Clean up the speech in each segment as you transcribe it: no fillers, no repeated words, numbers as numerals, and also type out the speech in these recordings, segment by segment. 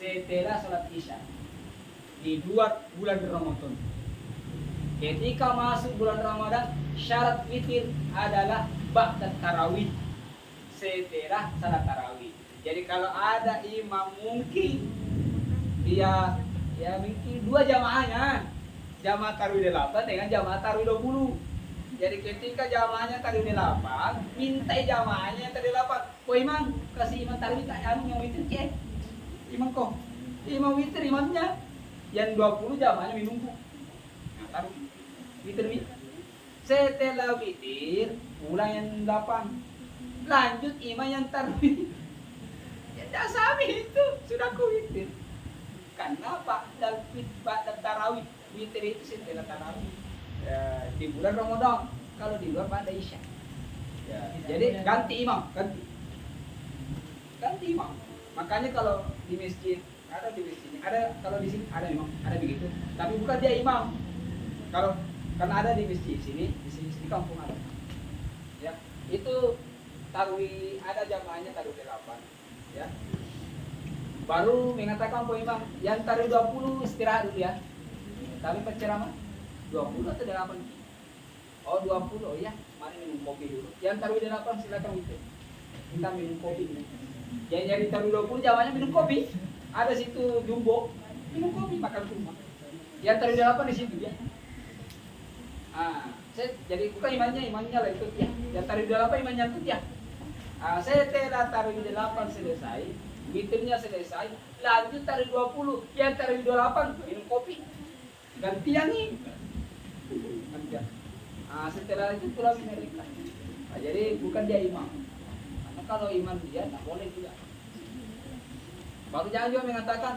setelah sholat isya di 2 bulan Ramadan. Ketika masuk bulan Ramadan, syarat witir adalah ba'da tarawih, setelah salat tarawih. Jadi kalau ada imam mungkin dia mungkin 2 jamaahnya, jamaah tarawih 8 dengan jamaah tarawih 20. Jadi ketika jamaahnya tarawih 8, minta jamaahnya yang tarawih 8. Oh imam, kasih imam tarawih anu yang witir ke. Imam kok. Imam witir imamnya. Yang 20 jamaahnya minum. Nah, taruh witir. Setelah witir, pulang yang 8. Lanjut imam yang tarawih. Ya dah sami itu, sudah ku witir. Karena ba'da tarawih, witir itu setelah tarawih. Ya, di bulan Ramadan, kalau di luar pada isya. Ya, jadi ganti imam, ganti imam. Makanya kalau di masjid ada di masjid, ada kalau di sini ada imam, ada begitu. Tapi bukan dia imam. Kalau karena ada di masjid sini, di sini kampung ada. Ya, itu tarawih ada jamaahnya tarawih 8. Ya. Baru mengatakan po imam, yang tarawih 20 istirahat dulu ya. Tapi penceramah 20 atau 8? Oh 20, oh ya, mari minum kopi dulu. Yang tarawih 8 silakan itu. Kita minum kopi dulu. Yang nyari tarawih 20 jamaahnya minum kopi. Ada situ jumbo, minum kopi makan rumah. Yang tarawih 8 di situ ya. Jadi bukan imannya lah ikut ya. Yang tarawih 8 imannya ikut ya. Setelah tarawih 8 selesai, witirnya selesai, lanjut tarawih 20, yang tarawih 28 minum kopi. Gantian nih. Gantian. Setelah itu pulang mereka. Jadi bukan dia imam. Karena kalau imam dia tak boleh juga. Baru jangan juga mengatakan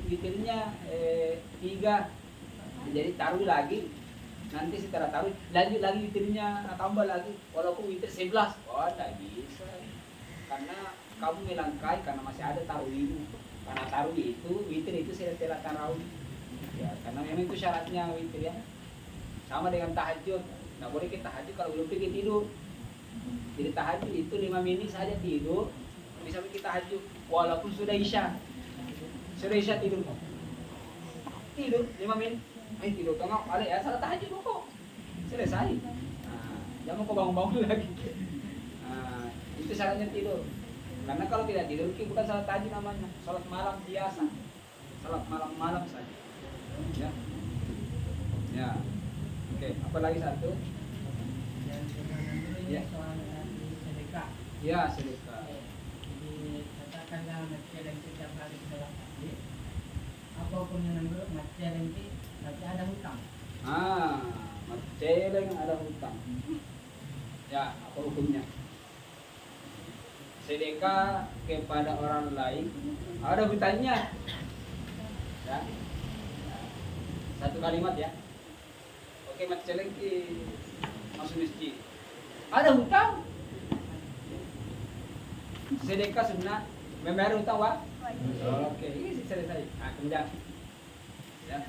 witirnya 3. Jadi taruh lagi. Nanti setelah taruh lanjut lagi witirnya tambah lagi. Walaupun witir 11. Oh, tidak bisa. Karena kamu melangkai karena masih ada tarawih. Karena tarawih itu witir itu setelah tarawih. Ya, karena memang itu syaratnya witir ya. Sama dengan tahajud. Nggak boleh kita tahajud kalau belum pergi tidur. Jadi tahajud itu 5 menit saja tidur. Bisa kita tahajud walaupun sudah isya. Sudah isya tidur kok. Tidur 5 menit. Tidur tengah balik ya salat tahajud kok. Selesai. Jangan kau bangun-bangun lagi. Itu syaratnya tidur. Karena kalau tidak tidur bukan salat tahajud namanya. Salat malam biasa. Salat malam-malam saja. Ya. Ya. Oke, apa lagi satu? Ya. Sedekah. Ya, sedekah. Jadi katakanlah macam setiap hari dalam masjid, apapun yang menurut macam itu berarti ada hutang. Celeng ada hutang. Ya, apa hukumnya? Sedekah kepada orang lain ada hutangnya. Ya. Satu kalimat ya. Oke, mat celeng ki masuk masjid. Ada hutang. Sedekah sunnah membayar hutang wa? Oke, ini selesai. Kemudian ya.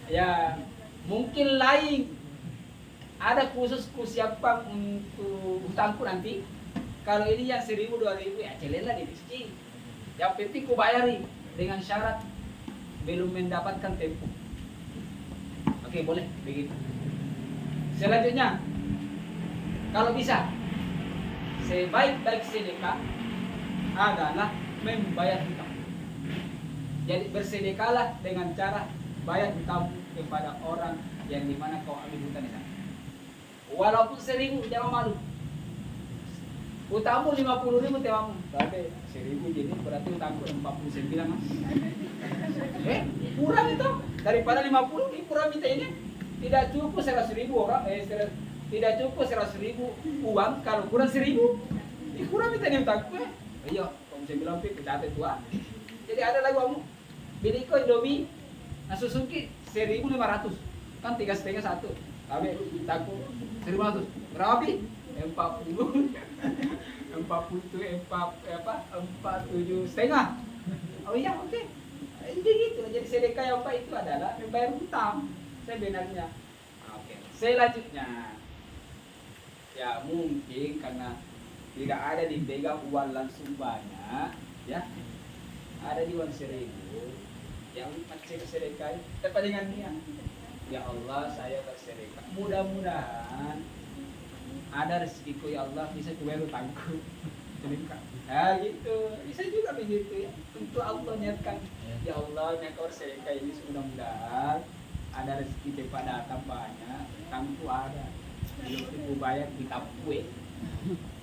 Ya, mungkin lain ada khusus kusiapkan untuk hutangku nanti. Kalau ini yang 1.000 2.000 ya celenlah di masjid. Yang penting ku bayari dengan syarat belum mendapatkan tempo. Oke, boleh begitu. Selanjutnya, kalau bisa, sebaik-baik sedekah adalah membayar hutang. Jadi bersedekahlah dengan cara bayar hutang kepada orang yang dimana kau ambil hutang di sana. Walaupun 1.000 jangan malu. Hutangmu 50.000 tewamu, tapi 1.000 jadi berarti hutangku 49 mas. Kurang itu daripada 50 ini kurang minta ini. Tidak cukup 100.000 orang, tidak cukup 100.000 uang kalau kurang 1.000. Ini kurang minta ini hutangku. Ayo, kamu saya bilang pi, catat tua. Jadi ada lagi kamu beli kau Indomie, Suzuki 1.500, kan 3,5 satu. Tapi takku 1.500. Berapa pi? 40. 47 setengah. Oh iya, oke. Jadi gitu. Jadi sedekah yang apa itu adalah membayar hutang sebenarnya. Oke. Selanjutnya, ya mungkin karena tidak ada dipegang uang langsung banyak, Ya, ada di uang 1.000 yang kecil sedekah, tapi dengan niat, ya Allah saya bersedekah, mudah-mudahan ada rezekiku ya Allah bisa bayar utangku. Sedekah. Nah gitu, bisa juga begitu ya. Untuk Allah niatkan, ya Allah nek sedekah ini mudah-mudahan ada rezeki pada datang banyak, utangku ada. Belum tipu bayar kita kue.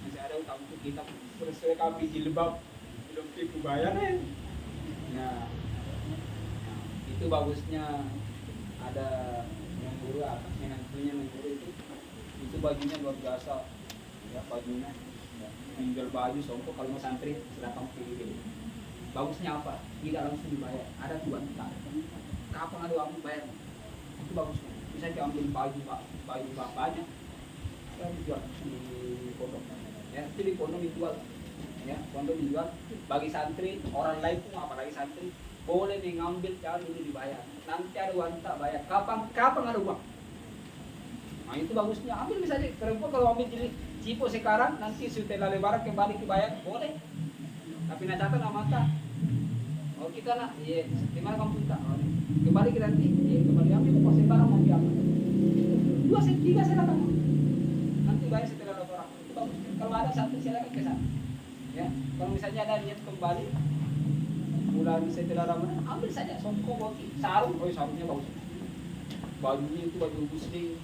Masih ada utangku kita bersedekah biji lebab, belum tipu bayar. Nah, itu bagusnya ada yang guru atasnya nantinya mengguru itu bajunya luar biasa ya, bajunya ya, menjual baju songkok kalau mau santri silakan pilih. Bagusnya apa? Tidak langsung dibayar, ada tuan tak kapan ada uang bayar, itu bagusnya. Bisa diambil baju banyak ada dijual di pondok ya, itu di pondok dijual ya, pondok dijual bagi santri, orang lain pun apalagi santri boleh mengambil, jangan dulu dibayar, nanti ada uang tak bayar, kapan ada uang. Nah itu bagusnya, ambil misalnya perempuan kalau ambil jadi cipo sekarang, nanti setelah lebaran kembali dibayar, boleh. Tapi nak catat nama tak. Oh kita nak, iya, dimana kamu minta? Oh, kembali ke nanti, iya kembali ambil, pas lebaran mau diambil. 2 set 3 saya datang. Nanti bayar setelah lebaran. Itu bagus. Kalau ada satu silakan ke sana. Ya, kalau misalnya ada niat kembali bulan setelah Ramadan, ambil saja songkok bagi sarung, sarungnya bagus. Bajunya itu baju muslim,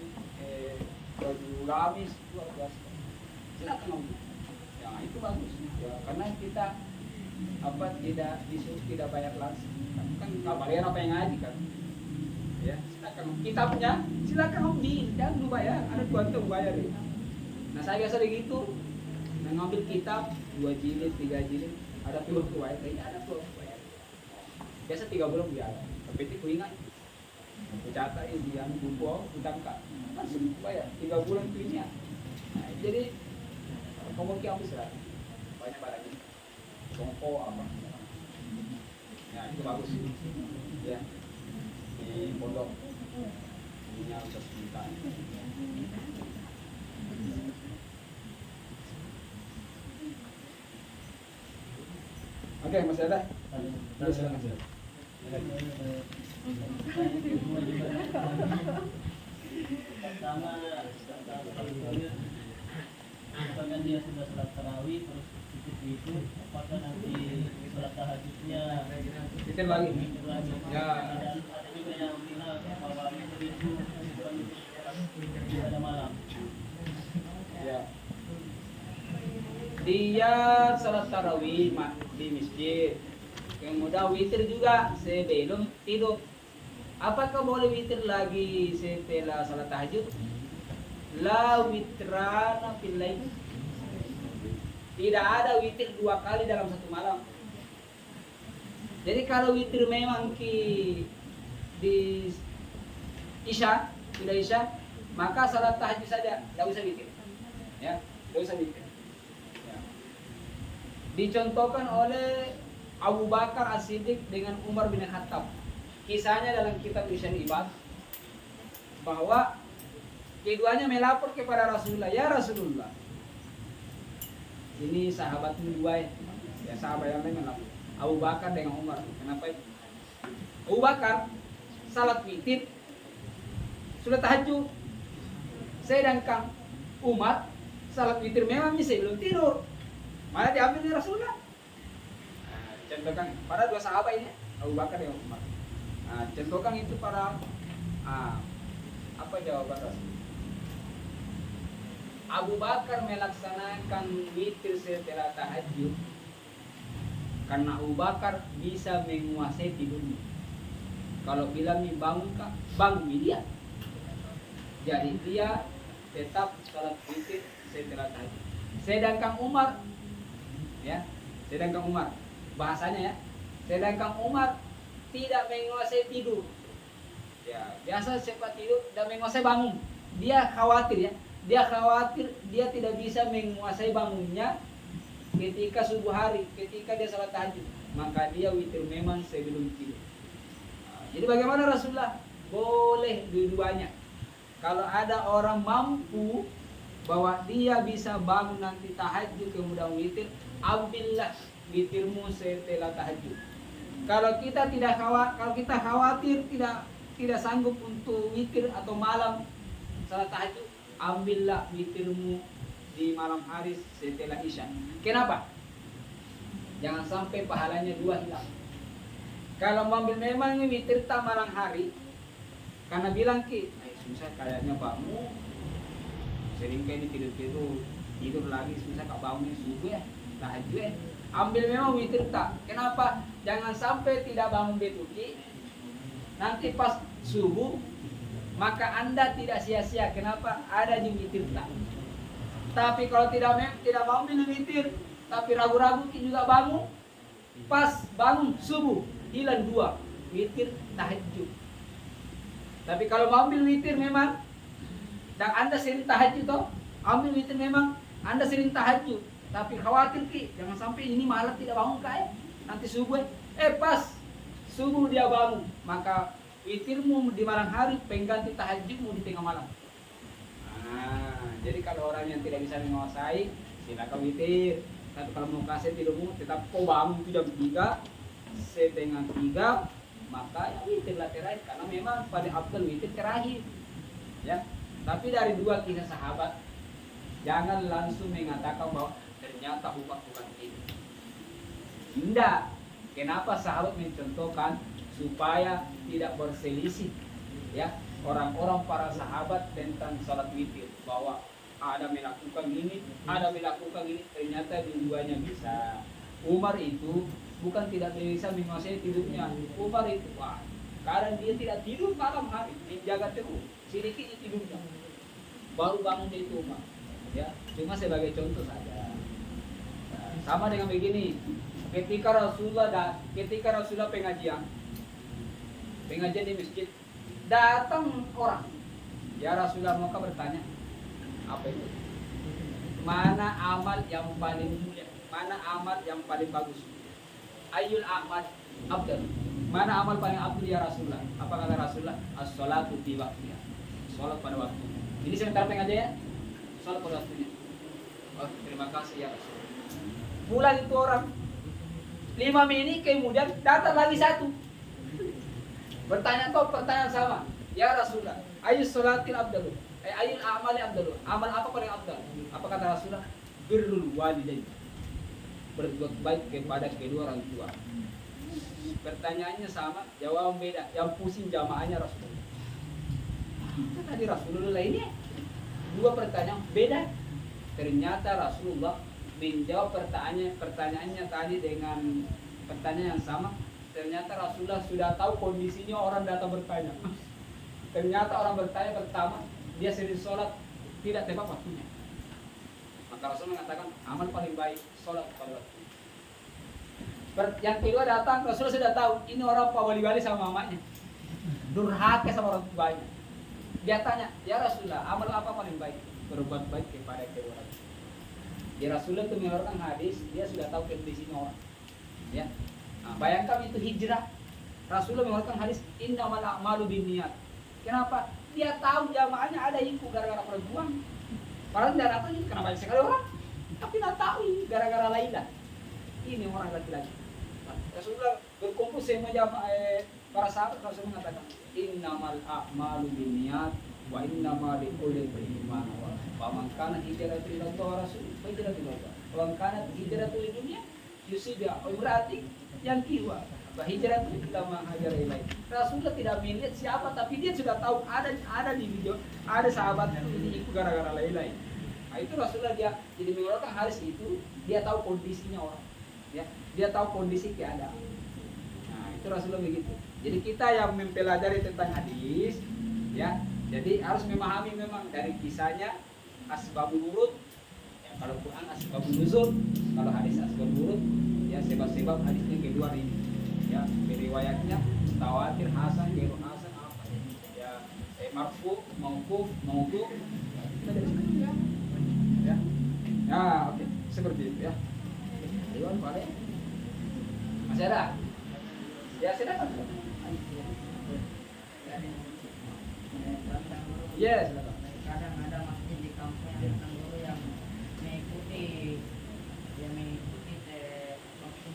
baju gamis, luar biasa. Silakan ambil. Ya itu bagus. Ya, karena kita tidak bayar langsung. Kan kalian apa yang ngaji kan? Ya, silakan. Kitabnya silakan ambil, jangan lu bayar. Ada tuan bayar ya. Nah saya biasa begitu, mengambil kitab 2 jilid, 3 jilid, ada puluh bayar, ada puluh bayar. Biasa 3 bulan biar, tapi itu ingat. Catat ini yang buku, ditangkap, langsung bayar 3 bulan punya. Nah, jadi kamu ambil serah, banyak barangnya, songko apa. Nah itu bagus, ya di pondok punya usaha juta. Oke, masih ada? Pertama, apakah dia sudah sholat tarawih terus itu apakah nanti sholat tahajudnya Titir lagi. Ya. Ada juga yang bilang bahwa itu pada malam. Ya. Dia sholat tarawih di masjid, kemudian witir juga sebelum tidur. Apakah boleh witir lagi setelah sholat tahajud? La witrana fil lail. Tidak ada witir 2 kali dalam satu malam. Jadi kalau witir memang di Isya, sudah Isya, maka sholat tahajud saja, tidak usah witir. Ya, tidak usah witir. Dicontohkan oleh Abu Bakar As-Siddiq dengan Umar bin Khattab. Kisahnya dalam kitab Isyan Ibad bahwa keduanya melapor kepada Rasulullah, ya Rasulullah, ini sahabatmu 2 ya, sahabat yang lain melapor, Abu Bakar dengan Umar. Kenapa itu? Abu Bakar salat witir sudah tahajud, sedangkan Umar salat witir memang bisa belum tidur, malah diambil dari Rasulullah. Nah, contohkan pada 2 sahabat ini, Abu Bakar dan Umar. Nah, contohkan itu para apa jawaban Rasul? Abu Bakar melaksanakan witir setelah tahajud karena Abu Bakar bisa menguasai tidurnya. Kalau bilang nih bangun dia. Jadi dia tetap salat witir setelah tahajud. Sedangkan Umar bahasanya ya, sedangkan Umar tidak menguasai tidur. Ya, biasa cepat tidur dan menguasai bangun. Dia khawatir dia tidak bisa menguasai bangunnya ketika subuh hari, ketika dia salat tahajud. Maka dia witir memang sebelum tidur. Jadi bagaimana Rasulullah? Boleh dua-duanya. Kalau ada orang mampu bahwa dia bisa bangun nanti tahajud kemudian witir, ambillah witirmu setelah tahajud. Kalau kita khawatir tidak sanggup untuk witir atau malam salat tahajud, ambillah witirmu di malam hari setelah Isya. Kenapa? Jangan sampai pahalanya dua hilang. Kalau mengambil memang witir tak malam hari, karena bilang susah kayaknya bangun, sering kayak ini tidur lagi susah kak bangun subuh ya, tahajud ya. Ambil memang witir tak. Kenapa? Jangan sampai tidak bangun betul. Nanti pas subuh maka Anda tidak sia-sia. Kenapa? Ada di witir tak. Tapi kalau tidak mau ambil witir, tapi ragu-ragu juga bangun, pas bangun subuh hilang dua witir tahajud. Tapi kalau mau ambil witir memang dan Anda sering tahajud toh, ambil witir memang Anda sering tahajud. Tapi khawatir jangan sampai ini malam tidak bangun nanti subuh pas subuh dia bangun, maka witirmu di malam hari pengganti tahajudmu di tengah malam. Jadi kalau orang yang tidak bisa menguasai silakan witir. Tapi kalau mau kasih tidurmu tetap kau bangun itu jam 3 setengah 3, maka ya witirlah terakhir, karena memang pada afdal witir terakhir ya. Tapi dari dua kisah sahabat jangan langsung mengatakan bahwa ternyata bukan ini. Tidak. Kenapa sahabat mencontohkan supaya tidak berselisih ya orang-orang para sahabat tentang salat witir, bahwa ada melakukan ini, ternyata dua-duanya bisa. Umar itu bukan tidak bisa menguasai tidurnya. Umar itu kadang dia tidak tidur malam hari, menjaga terus sedikit tidurnya, baru bangun dari itu Umar. Ya, cuma sebagai contoh saja. Sama dengan begini, ketika Rasulullah pengajian di masjid, datang orang, ya Rasulullah maka bertanya, apa itu? Mana amal yang paling mulia? Mana amal yang paling bagus? Ayyul a'mal afdal? Mana amal paling afdal ya Rasulullah? Apa kata Rasulullah? As-sholatu fi waqtiha. Salat pada waktu. Ini sebentar pengajian, salat pada waktunya. Oh, terima kasih ya Rasulullah. Pulang itu orang 5 menit kemudian datang lagi satu, bertanya pertanyaan sama, ya Rasulullah, ayu sholatil abdalu, ayul amali abdalu, amal apa paling abdal? Apa kata Rasulullah? Birrul walidain, berbuat baik kepada kedua orang tua. Pertanyaannya sama, jawaban beda. Yang pusing jamaahnya Rasulullah. Tadi Rasulullah ini dua pertanyaan beda. Ternyata Rasulullah menjawab pertanyaannya tadi dengan pertanyaan yang sama. Ternyata Rasulullah sudah tahu kondisinya orang datang bertanya. Ternyata orang bertanya pertama, dia sering sholat tidak tepat waktunya. Maka Rasul mengatakan amal paling baik sholat pada waktunya. Yang kedua datang, Rasulullah sudah tahu ini orang pawali-wali sama mamanya, durhaka sama orang tuanya. Dia tanya, ya Rasulullah, amal apa paling baik? Berbuat baik kepada kedua orang. Ya Rasulullah itu mengeluarkan hadis, dia sudah tahu kondisinya orang. Ya. Nah, bayangkan itu hijrah. Rasulullah mengeluarkan hadis, innamal a'malu binniyat. Kenapa? Dia tahu jamaahnya ada ikut gara-gara perempuan. Padahal tidak tahu ini karena banyak sekali orang. Tapi tidak tahu ini gara-gara Laila. Ini orang laki-laki. Nah, Rasulullah berkumpul semua jamaah para sahabat. Rasulullah mengatakan, innamal a'malu binniyat wa innamal likulli imrin ma nawa. Faman kana hijratuhu ila Allah wa rasulih fa hijratuhu ila Allah. Wa man kana hijratuhu lid dunya yusiba imraati yang kiwa fa hijratuhu ila ma hajara ilaih. Rasulullah tidak melihat siapa, tapi dia sudah tahu ada di video, ada sahabat ini ikut gara-gara Laila. Nah, itu Rasulullah dia jadi mengeluarkan hadis itu, dia tahu kondisinya orang. Ya, dia tahu kondisi keadaan. Nah, itu Rasulullah begitu. Jadi kita yang mempelajari tentang hadis, ya, jadi harus memahami memang dari kisahnya asbabun nurut. Ya, kalau Quran asbabun nuzul, kalau hadis asbabun nurut, ya sebab-sebab hadisnya kedua ini. Ya, riwayatnya tawatir, hasan, ghairu hasan apa ya? Marfu, mauquf, maudhu. Kita dari sini ya. Ya. Ya, oke. Seperti itu ya. Riwayat boleh. Masih ada? Ya, silakan. Yes, kadang ada masjid di kampung yang dulu yang mengikuti waktu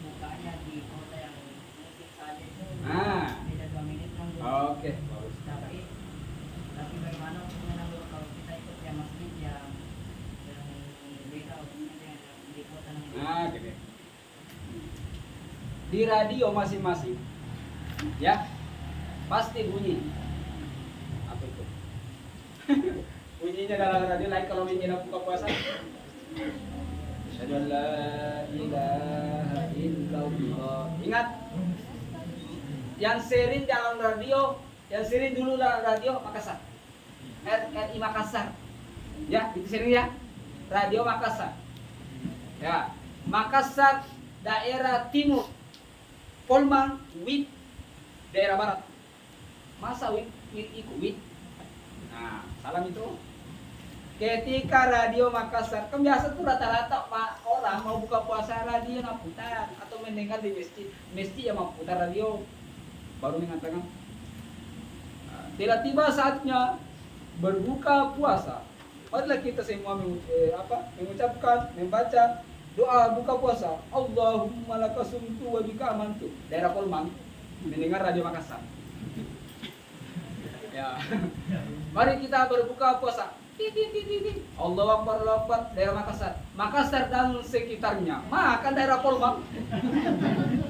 di radio masing-masing, ya pasti bunyi. Apa itu? Bunyinya dalam radio lain kalau menjelang buka puasa. Asyhadu an la ilaha illallah. Ingat, yang sering dalam radio, yang sering dulu dalam radio Makassar, RRI Makassar, ya itu sering ya, radio Makassar, ya Makassar daerah timur, Polman WIT daerah barat. Masa WIT ikut WIT? Nah, salam itu. Ketika radio Makassar, kan biasa tuh rata-rata orang mau buka puasa radio nggak putar atau mendengar di masjid yang mau putar radio baru mengatakan tiba-tiba saatnya berbuka puasa. Marilah kita semua mengucapkan, membaca doa buka puasa. Allahumma lakasumtu wa bika amantu. Daerah Polman mendengar radio Makassar. Ya. Mari kita berbuka puasa. Allahu Akbar, Allahu Akbar, daerah Makassar. Makassar dan sekitarnya. Maka daerah Polman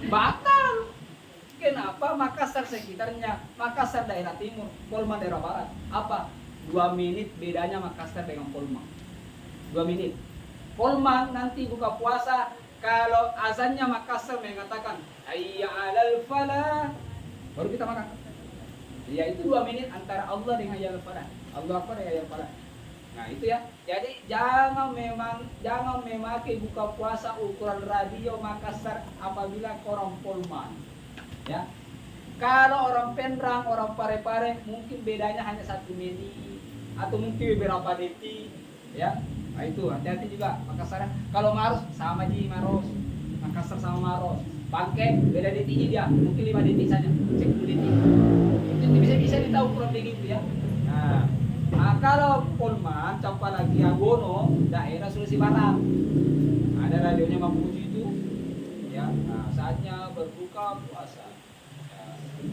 batal. Kenapa Makassar sekitarnya? Makassar daerah timur, Polman daerah barat. Apa? 2 menit bedanya Makassar dengan Polman. 2 menit. Polman nanti buka puasa, kalau azannya Makassar mengatakan hayya 'alal falah, baru kita makan. Ya itu 2 menit antara Allah dengan hayya 'alal falah. Allah Akbar hayya 'alal falah. Nah itu ya. Jadi jangan memakai buka puasa ukuran radio Makassar apabila orang Polman. Ya. Kalau orang Penrang, orang Parepare mungkin bedanya hanya 1 menit atau mungkin beberapa detik, ya. Nah itu hati-hati juga Makassar. Kalau Maros sama ji Maros. Makassar sama Maros. Bangke beda detiknya dia, mungkin 5 detik saja, 10 detik. Itu bisa ditahu kurang begitu ya. Nah, kalau Polman, contoh lagi Agono, daerah Sulawesi Barat. Ada radionya Mamuju itu, ya. Nah, saatnya berbuka puasa.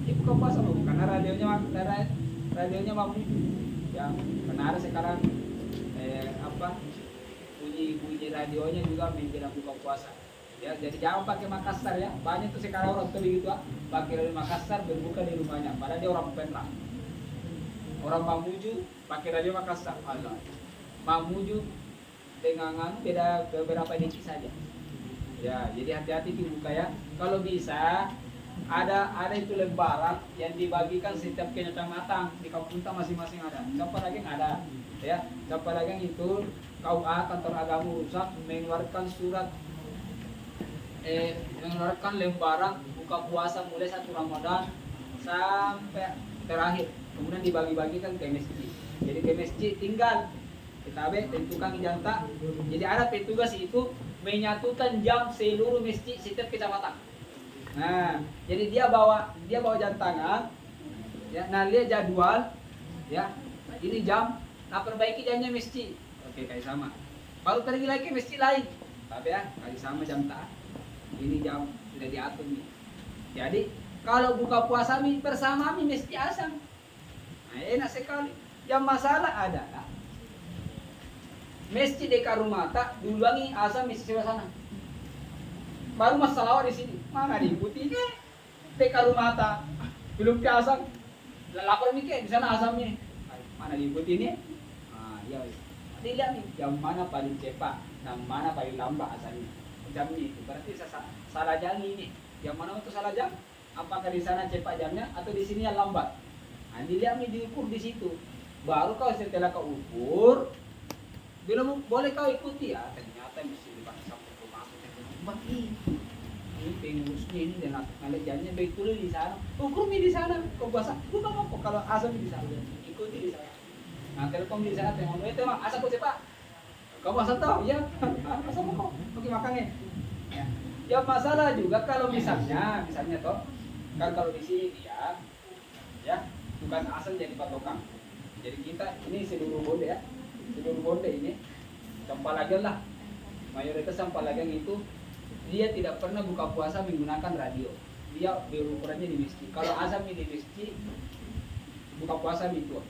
Ya, buka puasa loh, karena radionya Mamuju. Ya, karena ada sekarang bunyi radionya juga menjelang buka puasa. Ya, jadi jangan pakai Makassar ya. Banyak tuh sekarang orang tuh begitu pakai radio Makassar berbuka di rumahnya, padahal dia orang Penrang. Orang Mamuju pakai radio Makassar. Allah. Mamuju dengan beda beberapa detik saja. Ya, jadi hati-hati dibuka ya. Kalau bisa ada itu lembaran yang dibagikan setiap kecamatan di kampung kita masing-masing ada. Siapa lagi ada, ya. Siapa lagi itu KUA kantor agama rusak mengeluarkan surat mengeluarkan lembaran buka puasa mulai 1 Ramadan sampai terakhir. Kemudian dibagi-bagikan ke masjid. Jadi ke masjid tinggal kita tentukan janta. Jadi ada petugas itu menyatukan jam seluruh masjid setiap kecamatan. Nah, jadi dia bawa jam tangan, ya, nah lihat jadwal, ya, ini jam, nah perbaiki jamnya masjid, oke kayak sama, baru pergi lagi ke masjid lain, tapi ya kayak sama jam tak, ini jam sudah diatur nih. Jadi kalau buka puasa bersama mesti asam, nah enak sekali. Yang masalah adalah masjid dekat rumah tak diulangi asam mesti sebelah sana. Baru masalah di sini. Mana diikuti dekat rumah tak belum ke asam. Lapor mikir di sana asamnya. Mana diikuti ini? Ah, ya. Dilihat nih yang mana paling cepat, yang mana paling lambat asalnya. Jam itu berarti salah jam ini. Yang mana itu salah jam? Apakah di sana cepat jamnya atau di sini yang lambat? Nah, dilihat nih diukur di situ. Baru kau setelah kau ukur, belum boleh kau ikuti ya. Ternyata mesti dipakai sampai ke masuk ke rumah ini pengurusnya ini dan ngeliat jamnya betul di sana. Ukur di sana. Kau puasa, bukan apa kalau asam di sana. Ikuti di sana. Nah, telepon di sana tengok itu mah asam kau cepat. Kau asam tahu ya? Asam kau pergi makannya. Ya. Ya masalah juga kalau misalnya toh kan kalau di sini dia ya bukan asal jadi patokan. Jadi kita ini seluruh bonde ya, seluruh bonde ini Sampalagan lah, mayoritas Sampalagan itu dia tidak pernah buka puasa menggunakan radio. Dia berukurannya di masjid. Kalau azan di masjid buka puasa itu.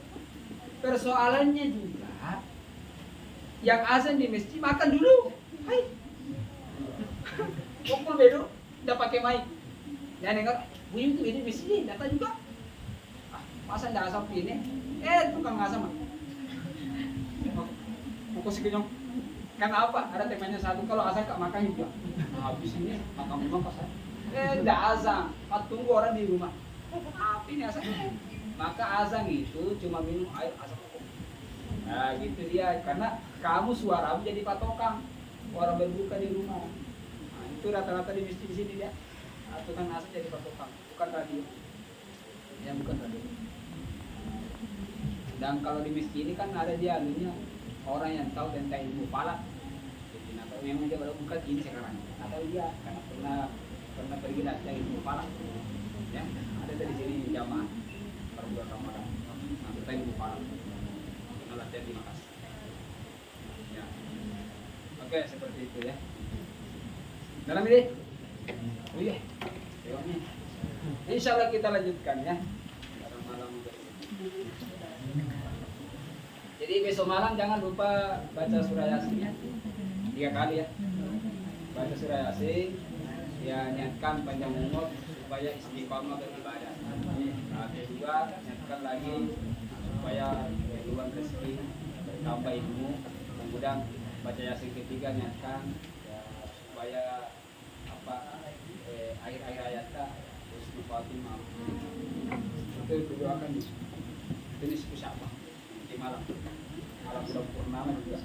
Persoalannya juga yang azan di masjid makan dulu. Hai. Kumpul bedo, udah pakai mic. Dan dengar, bunyi itu ini di sini, data juga. Ah, masa nggak asap ini? Tukang asam. Pukul sekenyong. Kan apa? Ada temannya satu kalau asam kak makan juga. Nah, habis ini makan memang pasar. Nggak azang, tunggu orang di rumah. Apa ini asam? Maka azang itu cuma minum air asam pokok. Nah gitu dia, karena kamu suaramu jadi patokan orang berbuka di rumah. Nah, itu rata-rata di masjid di sini dia. Tukang asam jadi patokan, bukan radio. Ya bukan radio. Dan kalau di masjid ini kan ada dia anunya orang yang tahu tentang ilmu falak. Jadi atau memang dia baru buka ini sekarang. Atau dia karena pernah pergi latihan ilmu falak. Ya, ada dari sini jamaah per bulan Ramadan. Nah, kita ilmu falak. Pernah latihan di Makassar. Ya. Oke, seperti itu ya. Dalam ini. Oh iya. Tengoknya. Insya Allah kita lanjutkan ya. Malam-malam. Jadi besok malam jangan lupa baca surah Yasin ya. 3 kali ya. Baca surah Yasin. Ya niatkan panjang umur supaya istiqomah beribadah. Nah, kedua niatkan lagi supaya keluar rezeki, bertambah ilmu. Kemudian baca Yasin ketiga niatkan ya, supaya akhir-akhir ayatnya husnul Fatimah. Itu doakan ini siapa di malam bulan purnama juga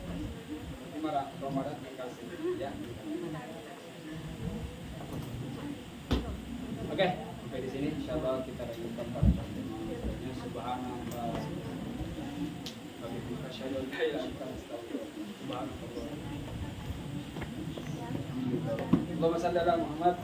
di malam Ramadan dikasih ya. Oke, sampai di sini insyaallah kita lanjutkan pada pertemuan berikutnya. Subhanallah wa bihamdihi asyhadu an la ilaha illa anta astaghfiruka wa atubu ilaik. Allahumma shalli ala Muhammad.